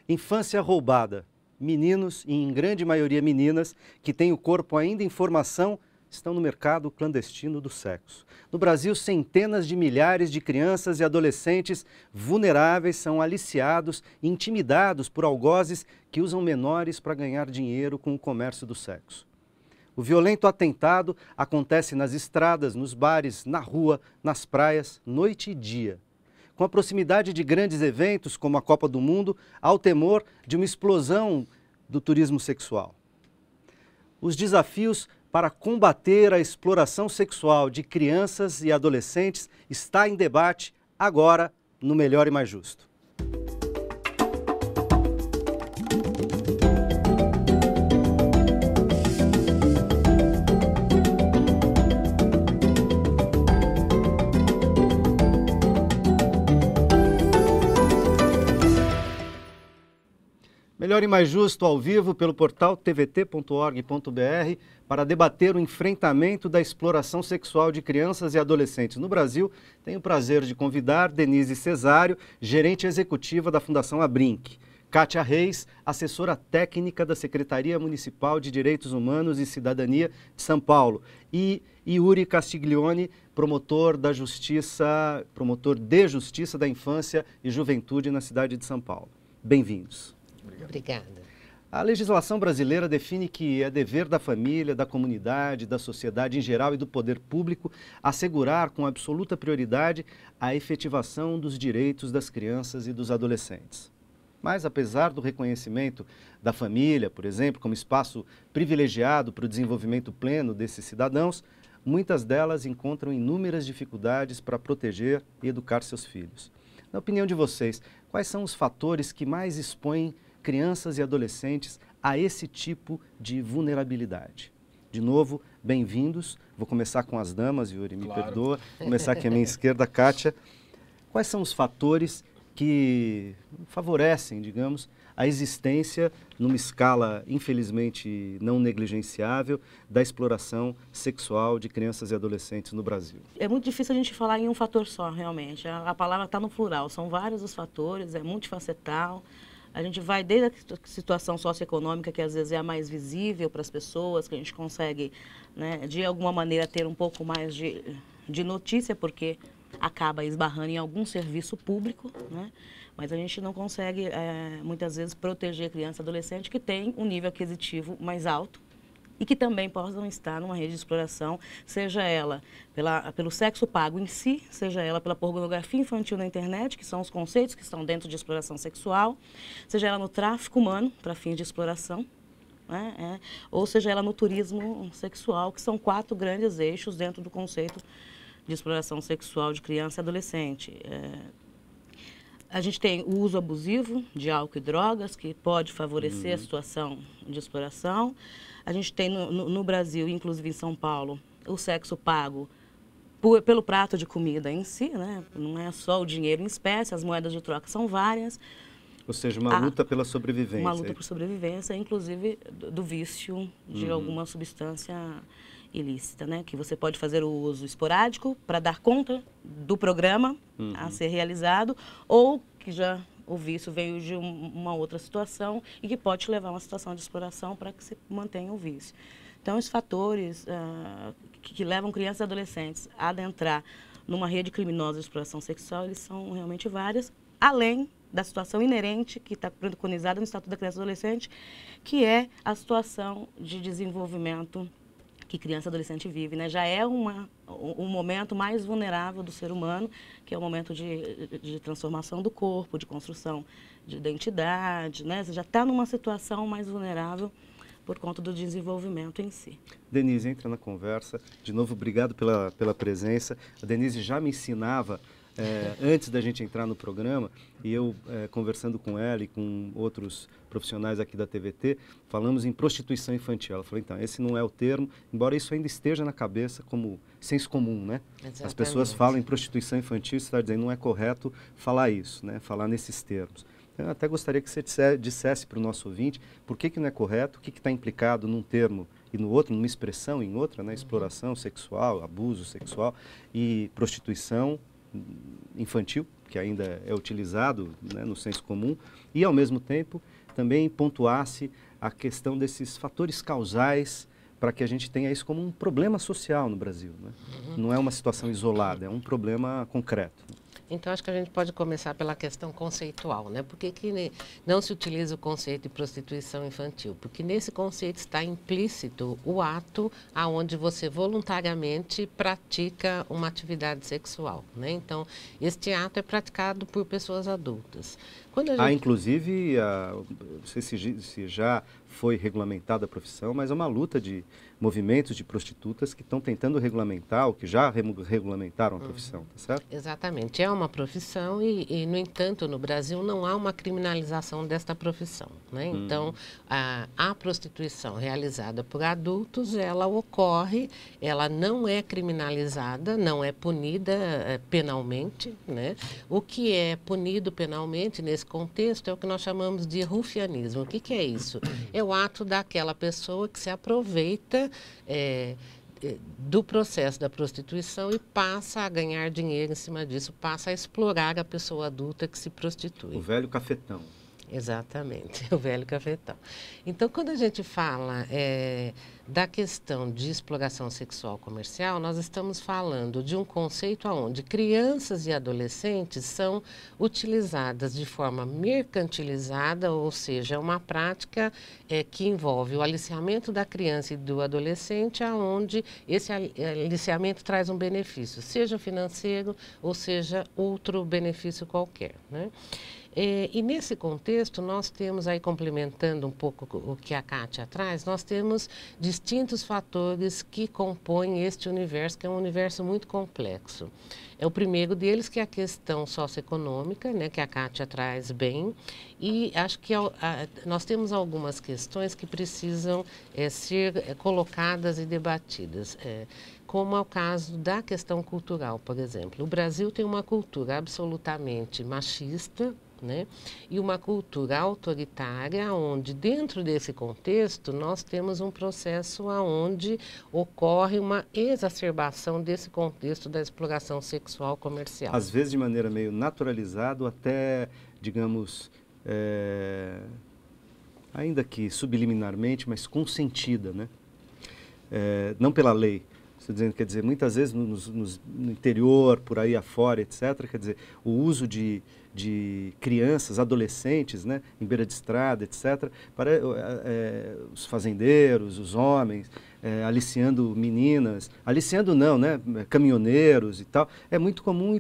Infância roubada. Meninos, e em grande maioria meninas, que têm o corpo ainda em formação, estão no mercado clandestino do sexo. No Brasil, centenas de milhares de crianças e adolescentes vulneráveis são aliciados e intimidados por algozes que usam menores para ganhar dinheiro com o comércio do sexo. O violento atentado acontece nas estradas, nos bares, na rua, nas praias, noite e dia. Com a proximidade de grandes eventos, como a Copa do Mundo, há o temor de uma explosão do turismo sexual. Os desafios para combater a exploração sexual de crianças e adolescentes está em debate agora no Melhor e Mais Justo. Melhor e Mais Justo ao vivo pelo portal tvt.org.br para debater o enfrentamento da exploração sexual de crianças e adolescentes no Brasil. Tenho o prazer de convidar Denise Cesário, gerente executiva da Fundação Abrinq, Kátia Reis, assessora técnica da Secretaria Municipal de Direitos Humanos e Cidadania de São Paulo, e Yuri Castiglione, promotor de Justiça da Infância e Juventude na cidade de São Paulo. Bem-vindos. Obrigada. A legislação brasileira define que é dever da família, da comunidade, da sociedade em geral e do poder público assegurar com absoluta prioridade a efetivação dos direitos das crianças e dos adolescentes. Mas, apesar do reconhecimento da família, por exemplo, como espaço privilegiado para o desenvolvimento pleno desses cidadãos, muitas delas encontram inúmeras dificuldades para proteger e educar seus filhos. Na opinião de vocês, quais são os fatores que mais expõem crianças e adolescentes a esse tipo de vulnerabilidade? De novo, bem-vindos. Vou começar com as damas, Yuri, me perdoa. Vou começar aqui à minha esquerda, Kátia. Quais são os fatores que favorecem, digamos, a existência, numa escala infelizmente não negligenciável, da exploração sexual de crianças e adolescentes no Brasil? É muito difícil a gente falar em um fator só, realmente. A palavra está no plural, são vários os fatores, é multifacetal. A gente vai desde a situação socioeconômica, que às vezes é a mais visível para as pessoas, que a gente consegue, né, de alguma maneira, ter um pouco mais de notícia, porque acaba esbarrando em algum serviço público, né? Mas a gente não consegue, muitas vezes, proteger criança e adolescente que tem um nível aquisitivo mais alto e que também possam estar numa rede de exploração, seja ela pelo sexo pago em si, seja ela pela pornografia infantil na internet, que são os conceitos que estão dentro de exploração sexual, seja ela no tráfico humano para fins de exploração, né? Ou seja ela no turismo sexual, que são 4 grandes eixos dentro do conceito de exploração sexual de criança e adolescente. A gente tem o uso abusivo de álcool e drogas, que pode favorecer a situação de exploração. A gente tem no Brasil, inclusive em São Paulo, o sexo pago pelo prato de comida em si, né? Não é só o dinheiro em espécie, as moedas de troca são várias. Ou seja, uma luta pela sobrevivência. Uma luta por sobrevivência, inclusive do vício de alguma substância ilícita, né? Que você pode fazer o uso esporádico para dar conta do programa a ser realizado, ou que já o vício veio de uma outra situação e que pode te levar a uma situação de exploração para que se mantenha o vício. Então, os fatores que levam crianças e adolescentes a adentrar numa rede criminosa de exploração sexual, eles são realmente vários, além da situação inerente que está preconizada no Estatuto da Criança e Adolescente, que é a situação de desenvolvimento que criança e adolescente vive, né? Já é um momento mais vulnerável do ser humano, que é o momento de transformação do corpo, de construção de identidade, né? Você já está numa situação mais vulnerável por conta do desenvolvimento em si. Denise, entra na conversa. De novo, obrigado pela presença. A Denise já me ensinava antes da gente entrar no programa, e eu conversando com ela e com outros profissionais aqui da TVT, falamos em prostituição infantil. Ela falou, então, esse não é o termo, embora isso ainda esteja na cabeça como senso comum, né? Exatamente. As pessoas falam em prostituição infantil, você está dizendo, não é correto falar isso, né? Falar nesses termos. Eu até gostaria que você dissesse para o nosso ouvinte por que não é correto, o que está implicado num termo e no outro, numa expressão em outra, né? Exploração sexual, abuso sexual e prostituição. infantil, que ainda é utilizado, né, no senso comum, e, ao mesmo tempo, também pontuasse a questão desses fatores causais para que a gente tenha isso como um problema social no Brasil, né? Não é uma situação isolada, é um problema concreto. Então, acho que a gente pode começar pela questão conceitual, né? Por que não se utiliza o conceito de prostituição infantil? Porque nesse conceito está implícito o ato aonde você voluntariamente pratica uma atividade sexual, né? Então, este ato é praticado por pessoas adultas. Há, inclusive, não sei se já foi regulamentada a profissão, mas é uma luta de movimentos de prostitutas que estão tentando regulamentar, ou que já regulamentaram a profissão, tá certo? Exatamente. É uma profissão e, no entanto, no Brasil não há uma criminalização desta profissão, né? Então, a prostituição realizada por adultos, ela ocorre, ela não é criminalizada, não é punida penalmente, né? O que é punido penalmente nesse contexto é o que nós chamamos de rufianismo. O que é isso? É o ato daquela pessoa que se aproveita do processo da prostituição e passa a ganhar dinheiro em cima disso, passa a explorar a pessoa adulta que se prostitui. O velho cafetão. Exatamente, o velho cafetão. Então, quando a gente fala da questão de exploração sexual comercial, nós estamos falando de um conceito onde crianças e adolescentes são utilizadas de forma mercantilizada, ou seja, uma prática que envolve o aliciamento da criança e do adolescente, aonde esse aliciamento traz um benefício, seja financeiro ou seja outro benefício qualquer, né? E nesse contexto, nós temos aí, complementando um pouco o que a Kátia traz, nós temos distintos fatores que compõem este universo, que é um universo muito complexo. O primeiro deles, que é a questão socioeconômica, né, que a Kátia traz bem, e acho que nós temos algumas questões que precisam ser colocadas e debatidas. Como é o caso da questão cultural, por exemplo. O Brasil tem uma cultura absolutamente machista, né? E uma cultura autoritária, onde dentro desse contexto nós temos um processo onde ocorre uma exacerbação desse contexto da exploração sexual comercial. Às vezes de maneira meio naturalizada, até, digamos, ainda que subliminarmente, mas consentida, né? Não pela lei. Estou dizendo, quer dizer, muitas vezes no interior, por aí afora, etc., quer dizer, o uso de crianças, adolescentes, né, em beira de estrada, etc., para os fazendeiros, os homens, aliciando meninas, aliciando não, né, caminhoneiros e tal, é muito comum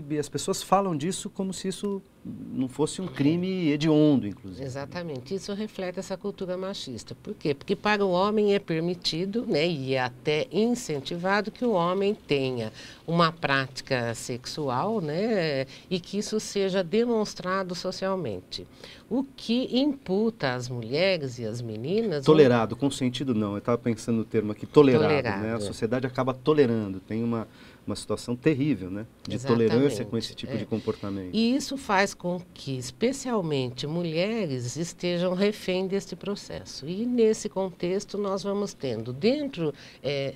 e as pessoas falam disso como se isso não fosse um crime hediondo, inclusive. Exatamente, isso reflete essa cultura machista. Por quê? Porque para o homem é permitido, né, e é até incentivado que o homem tenha uma prática sexual, né, e que isso seja demonstrado socialmente. O que imputa às mulheres e às meninas... Tolerado, consentido não, eu estava pensando no termo aqui, tolerado, né? A sociedade acaba tolerando, tem uma situação terrível, né? De Exatamente. Tolerância com esse tipo de comportamento. E isso faz com que, especialmente, mulheres estejam refém desse processo. E, nesse contexto, nós vamos tendo, dentro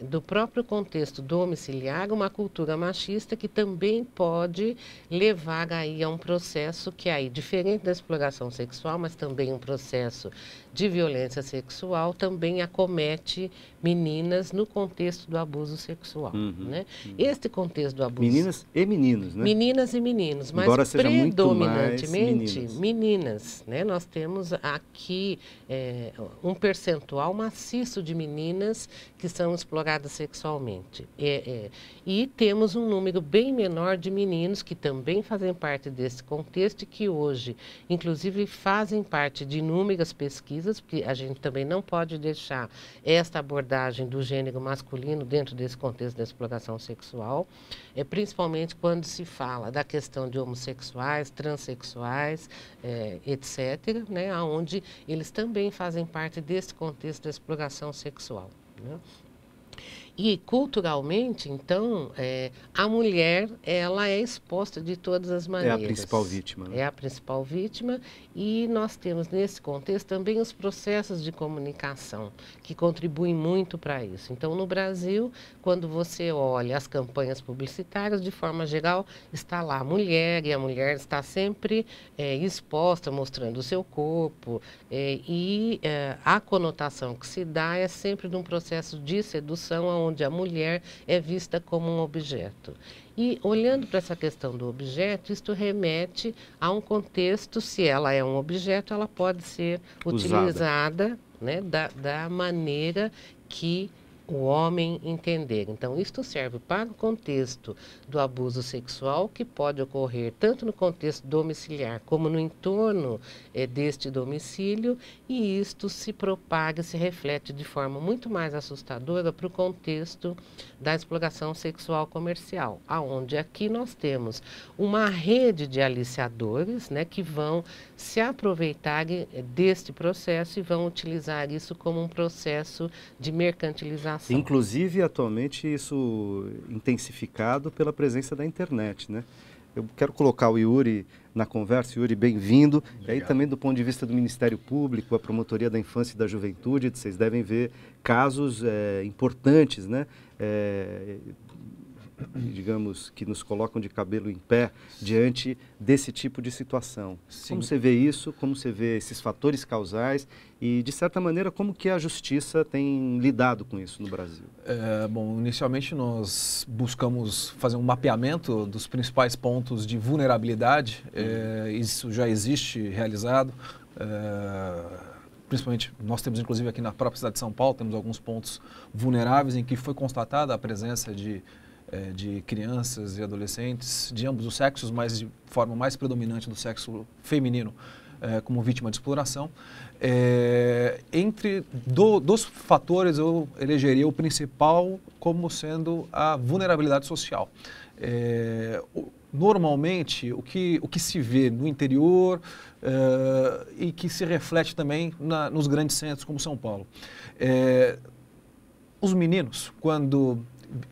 do próprio contexto domiciliar, uma cultura machista que também pode levar aí a um processo que aí, diferente da exploração sexual, mas também um processo de violência sexual, também acomete meninas no contexto do abuso sexual, né? Este contexto do abuso... Meninas e meninos, né? Meninas e meninos, mas embora seja predominantemente meninas, né? Nós temos aqui um percentual maciço de meninas que são exploradas sexualmente. E temos um número bem menor de meninos que também fazem parte desse contexto e que hoje, inclusive, fazem parte de inúmeras pesquisas, porque a gente também não pode deixar esta abordagem do gênero masculino dentro desse contexto da exploração sexual, principalmente quando se fala da questão de homossexuais, transexuais, etc., né, onde eles também fazem parte desse contexto da exploração sexual, né? E culturalmente, então, a mulher, ela é exposta de todas as maneiras. É a principal vítima. Né? É a principal vítima, e nós temos nesse contexto também os processos de comunicação, que contribuem muito para isso. Então, no Brasil, quando você olha as campanhas publicitárias, de forma geral, está lá a mulher, e a mulher está sempre exposta, mostrando o seu corpo, a conotação que se dá é sempre de um processo de sedução, onde a mulher é vista como um objeto. E olhando para essa questão do objeto, isto remete a um contexto, se ela é um objeto, ela pode ser utilizada, né, da maneira que o homem entender. Então, isto serve para o contexto do abuso sexual, que pode ocorrer tanto no contexto domiciliar como no entorno deste domicílio, e isto se propaga, se reflete de forma muito mais assustadora para o contexto da exploração sexual comercial, aonde aqui nós temos uma rede de aliciadores, né, que vão se aproveitar deste processo e vão utilizar isso como um processo de mercantilização. Inclusive, atualmente, isso intensificado pela presença da internet, né? Eu quero colocar o Yuri na conversa. Yuri, bem-vindo. E aí também do ponto de vista do Ministério Público, a Promotoria da Infância e da Juventude, vocês devem ver casos importantes, né? Digamos, que nos colocam de cabelo em pé diante desse tipo de situação. Sim. Como você vê isso, como você vê esses fatores causais e, de certa maneira, como que a Justiça tem lidado com isso no Brasil? Bom, inicialmente nós buscamos fazer um mapeamento dos principais pontos de vulnerabilidade. Isso já existe realizado. Principalmente, nós temos inclusive aqui na própria cidade de São Paulo, temos alguns pontos vulneráveis em que foi constatada a presença de crianças e adolescentes de ambos os sexos, mas de forma mais predominante do sexo feminino, como vítima de exploração. Dos fatores, eu elegeria o principal como sendo a vulnerabilidade social. Normalmente, o que se vê no interior e que se reflete também nos grandes centros como São Paulo. Os meninos, quando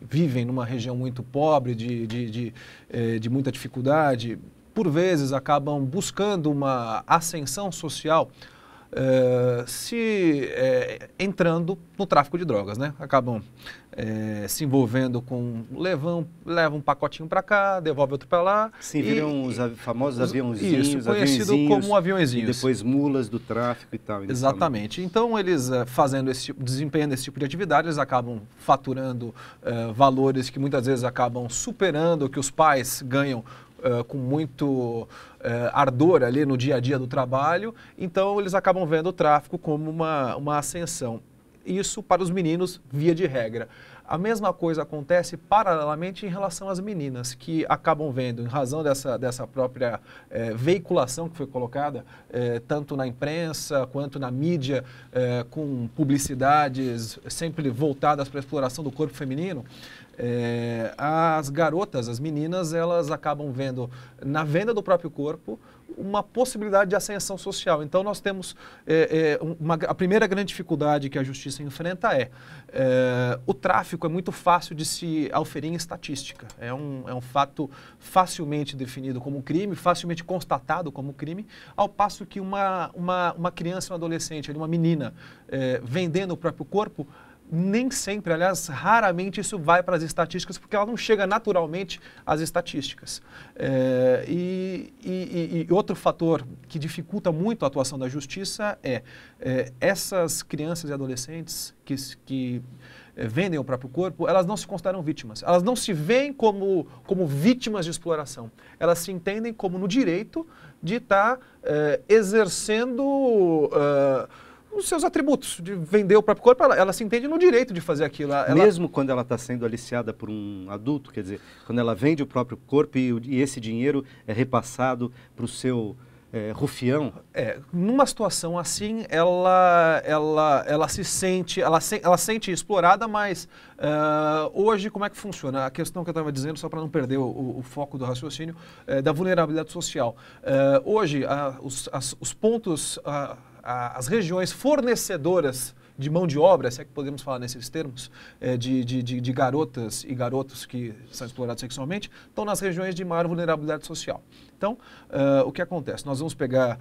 vivem numa região muito pobre, de muita dificuldade, por vezes acabam buscando uma ascensão social entrando no tráfico de drogas, né? Acabam se envolvendo levam um pacotinho para cá, devolve outro para lá. Sim, viram os famosos aviãozinhos. Isso, conhecido como aviãozinhos. E depois mulas do tráfico e tal. Exatamente. Então, eles desempenhando esse tipo de atividade, eles acabam faturando valores que muitas vezes acabam superando o que os pais ganham com muito ardor ali no dia a dia do trabalho. Então, eles acabam vendo o tráfico como uma ascensão. Isso para os meninos, via de regra. A mesma coisa acontece paralelamente em relação às meninas, que acabam vendo, em razão dessa própria veiculação que foi colocada, tanto na imprensa quanto na mídia, com publicidades sempre voltadas para a exploração do corpo feminino, as garotas, as meninas, elas acabam vendo na venda do próprio corpo uma possibilidade de ascensão social. Então, nós temos a primeira grande dificuldade que a Justiça enfrenta o tráfico é muito fácil de se auferir em estatística. É um fato facilmente definido como crime, facilmente constatado como crime, ao passo que uma criança, um adolescente, uma menina vendendo o próprio corpo, nem sempre, aliás, raramente isso vai para as estatísticas, porque ela não chega naturalmente às estatísticas. E outro fator que dificulta muito a atuação da Justiça essas crianças e adolescentes que vendem o próprio corpo, elas não se consideram vítimas. Elas não se veem como vítimas de exploração. Elas se entendem como no direito de estar exercendo os seus atributos, de vender o próprio corpo. Ela se entende no direito de fazer aquilo. Mesmo quando ela está sendo aliciada por um adulto, quer dizer, quando ela vende o próprio corpo e esse dinheiro é repassado para o seu rufião? Numa situação assim, ela se sente explorada, mas hoje como é que funciona? A questão que eu estava dizendo, só para não perder o foco do raciocínio, da vulnerabilidade social. Hoje, os pontos, as regiões fornecedoras de mão de obra, se é que podemos falar nesses termos, de garotas e garotos que são explorados sexualmente, estão nas regiões de maior vulnerabilidade social. Então, o que acontece? Nós vamos pegar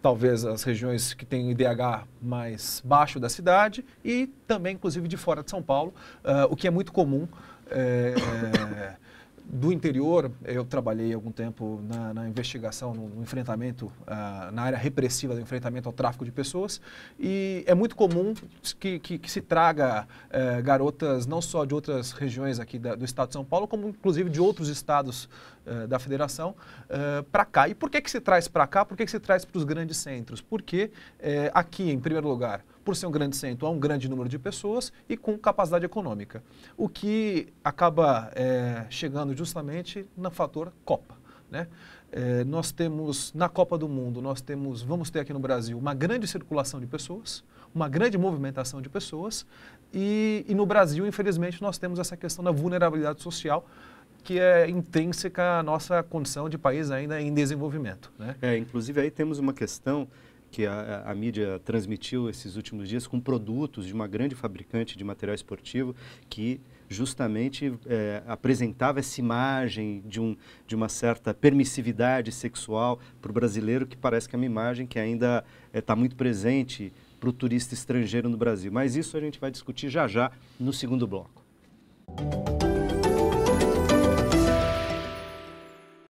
talvez as regiões que têm o IDH mais baixo da cidade e também, inclusive, de fora de São Paulo, o que é muito comum. Do interior, eu trabalhei algum tempo na investigação, no enfrentamento, na área repressiva do enfrentamento ao tráfico de pessoas, e é muito comum que se traga garotas não só de outras regiões aqui do estado de São Paulo, como inclusive de outros estados da federação para cá. E por que se traz para cá? Por que se traz para os grandes centros? Porque aqui, em primeiro lugar, por ser um grande centro, há um grande número de pessoas e com capacidade econômica, o que acaba chegando justamente no fator Copa, né? Nós temos, na Copa do Mundo, vamos ter aqui no Brasil uma grande circulação de pessoas, uma grande movimentação de pessoas e no Brasil, infelizmente, nós temos essa questão da vulnerabilidade social, que é intrínseca à nossa condição de país ainda em desenvolvimento, né? Inclusive aí temos uma questão que a mídia transmitiu esses últimos dias com produtos de uma grande fabricante de material esportivo que justamente apresentava essa imagem de uma certa permissividade sexual para o brasileiro, que parece que é uma imagem que ainda está muito presente para o turista estrangeiro no Brasil. Mas isso a gente vai discutir já já no segundo bloco.